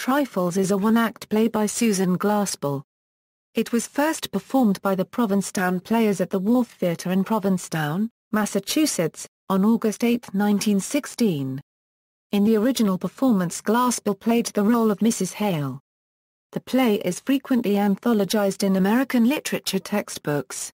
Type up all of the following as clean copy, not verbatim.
Trifles is a one-act play by Susan Glaspell. It was first performed by the Provincetown Players at the Wharf Theatre in Provincetown, Massachusetts, on August 8, 1916. In the original performance, Glaspell played the role of Mrs. Hale. The play is frequently anthologized in American literature textbooks.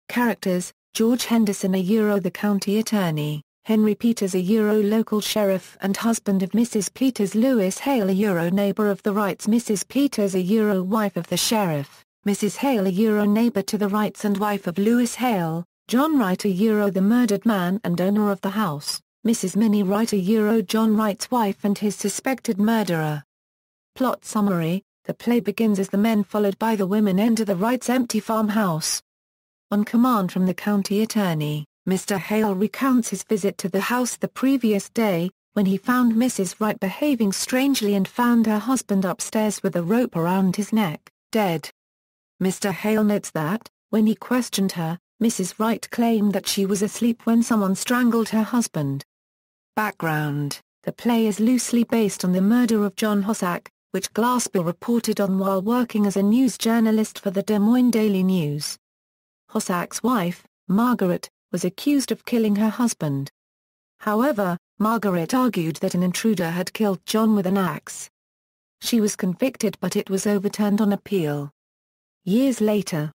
Characters: George Henderson, the county attorney; Henry Peters, local sheriff and husband of Mrs. Peters; Lewis Hale, neighbor of the Wrights; Mrs. Peters, wife of the sheriff; Mrs. Hale, neighbor to the Wrights and wife of Lewis Hale; John Wright, the murdered man and owner of the house; Mrs. Minnie Wright, John Wright's wife and his suspected murderer. Plot summary: the play begins as the men followed by the women enter the Wrights' empty farmhouse. On command from the county attorney, Mr. Hale recounts his visit to the house the previous day, when he found Mrs. Wright behaving strangely and found her husband upstairs with a rope around his neck, dead. Mr. Hale notes that, when he questioned her, Mrs. Wright claimed that she was asleep when someone strangled her husband. Background: the play is loosely based on the murder of John Hossack, which Glaspell reported on while working as a news journalist for the Des Moines Daily News. Hossack's wife, Margaret, was accused of killing her husband. However, Margaret argued that an intruder had killed John with an axe. She was convicted, but it was overturned on appeal. Years later,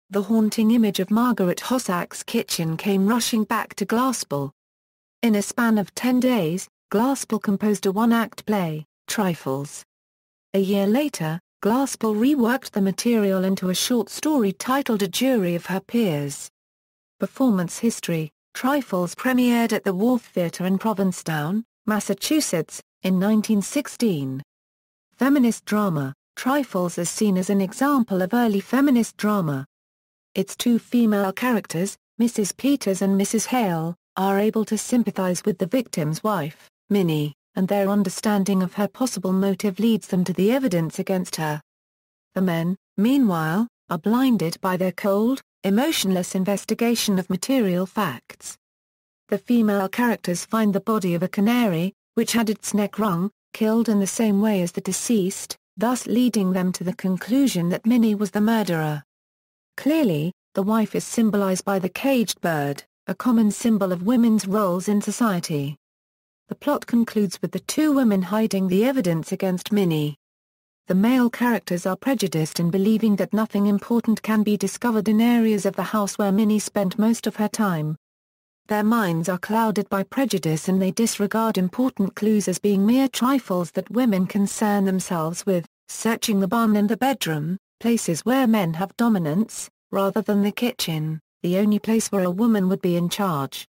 the haunting image of Margaret Hossack's kitchen came rushing back to Glaspell. In a span of 10 days, Glaspell composed a one-act play, Trifles. A year later, Glaspell reworked the material into a short story titled A Jury of Her Peers. Performance history: Trifles premiered at the Wharf Theatre in Provincetown, Massachusetts, in 1916. Feminist drama: Trifles is seen as an example of early feminist drama. Its two female characters, Mrs. Peters and Mrs. Hale, are able to sympathize with the victim's wife, Minnie, and their understanding of her possible motive leads them to the evidence against her. The men, meanwhile, are blinded by their cold, emotionless investigation of material facts. The female characters find the body of a canary, which had its neck wrung, killed in the same way as the deceased, thus leading them to the conclusion that Minnie was the murderer. Clearly, the wife is symbolized by the caged bird, a common symbol of women's roles in society. The plot concludes with the two women hiding the evidence against Minnie. The male characters are prejudiced in believing that nothing important can be discovered in areas of the house where Minnie spent most of her time. Their minds are clouded by prejudice and they disregard important clues as being mere trifles that women concern themselves with, searching the barn and the bedroom, places where men have dominance, rather than the kitchen, the only place where a woman would be in charge.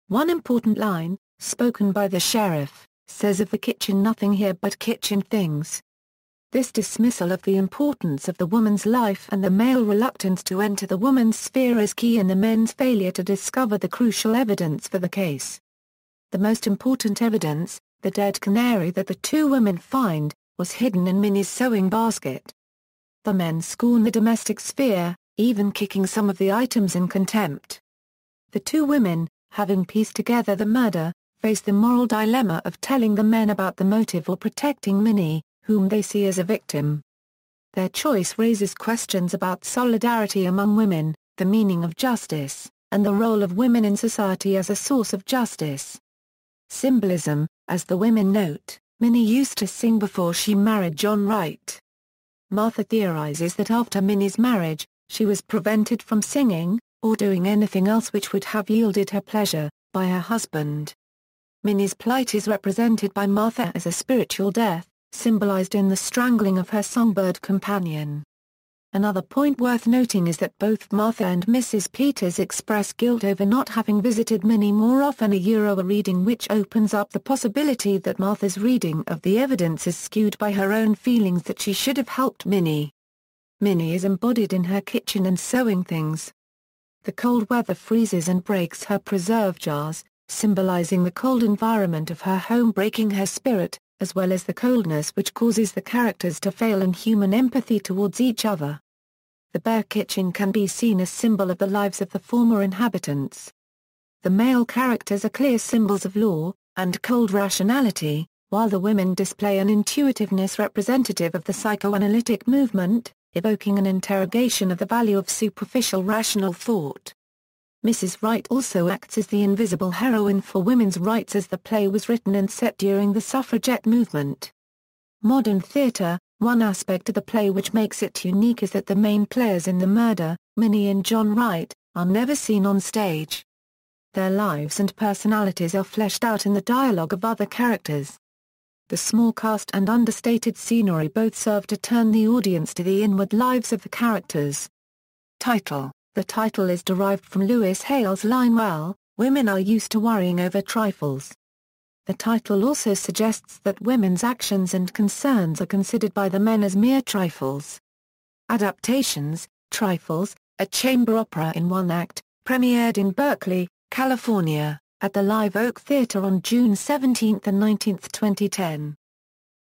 One important line, spoken by the sheriff, says of the kitchen, "Nothing here but kitchen things." This dismissal of the importance of the woman's life and the male reluctance to enter the woman's sphere is key in the men's failure to discover the crucial evidence for the case. The most important evidence, the dead canary that the two women find, was hidden in Minnie's sewing basket. The men scorn the domestic sphere, even kicking some of the items in contempt. The two women, having pieced together the murder, face the moral dilemma of telling the men about the motive or protecting Minnie, whom they see as a victim. Their choice raises questions about solidarity among women, the meaning of justice, and the role of women in society as a source of justice. Symbolism: as the women note, Minnie used to sing before she married John Wright. Martha theorizes that after Minnie's marriage, she was prevented from singing, or doing anything else which would have yielded her pleasure, by her husband. Minnie's plight is represented by Martha as a spiritual death, symbolized in the strangling of her songbird companion. Another point worth noting is that both Martha and Mrs. Peters express guilt over not having visited Minnie more often, a reading which opens up the possibility that Martha's reading of the evidence is skewed by her own feelings that she should have helped Minnie. Minnie is embodied in her kitchen and sewing things. The cold weather freezes and breaks her preserve jars, symbolizing the cold environment of her home breaking her spirit, as well as the coldness which causes the characters to fail in human empathy towards each other. The bare kitchen can be seen as symbol of the lives of the former inhabitants. The male characters are clear symbols of law, and cold rationality, while the women display an intuitiveness representative of the psychoanalytic movement, evoking an interrogation of the value of superficial rational thought. Mrs. Wright also acts as the invisible heroine for women's rights as the play was written and set during the suffragette movement. Modern theatre. One aspect of the play which makes it unique is that the main players in the murder, Minnie and John Wright, are never seen on stage. Their lives and personalities are fleshed out in the dialogue of other characters. The small cast and understated scenery both serve to turn the audience to the inward lives of the characters. Title. The title is derived from Lewis Hale's line "Well, women are used to worrying over trifles." The title also suggests that women's actions and concerns are considered by the men as mere trifles. Adaptations. Trifles, a chamber opera in one act, premiered in Berkeley, California, at the Live Oak Theatre on June 17 and 19, 2010.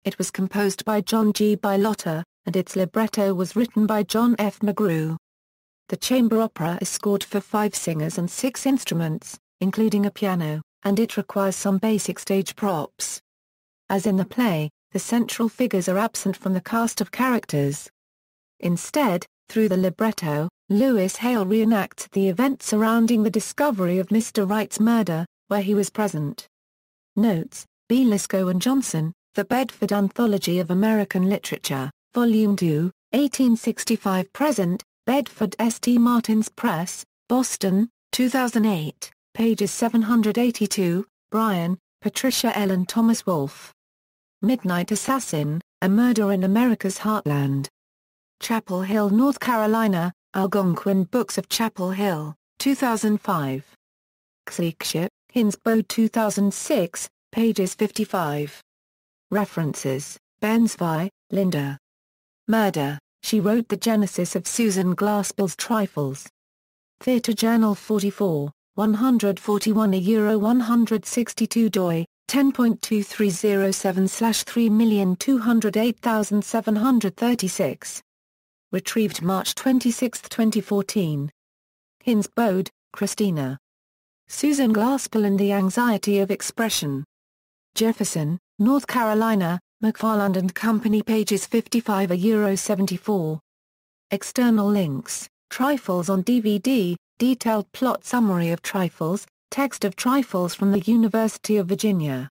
It was composed by John G. Bilotta, and its libretto was written by John F. McGrew. The chamber opera is scored for 5 singers and 6 instruments, including a piano, and it requires some basic stage props. As in the play, the central figures are absent from the cast of characters. Instead, through the libretto, Lewis Hale reenacts the events surrounding the discovery of Mr. Wright's murder, where he was present. Notes: Belasco and Johnson, The Bedford Anthology of American Literature, Volume 2, 1865-present, Bedford St. Martin's Press, Boston, 2008. Pages 782, Bryan, Patricia L. and Thomas Wolfe. Midnight Assassin, A Murder in America's Heartland. Chapel Hill, North Carolina, Algonquin Books of Chapel Hill, 2005. Xlikship, Hinsbode 2006, pages 55. References: Bensby, Linda. Murder, She Wrote the Genesis of Susan Glaspell's Trifles. Theatre Journal 44. 141 Euro 162 doi, 10.2307/3208736. Retrieved March 26, 2014. Hinsbode, Christina. Susan Glaspell and the Anxiety of Expression. Jefferson, North Carolina, McFarland and Company, pages 55 Euro 74. External links: Trifles on DVD, detailed plot summary of Trifles, text of Trifles from the University of Virginia.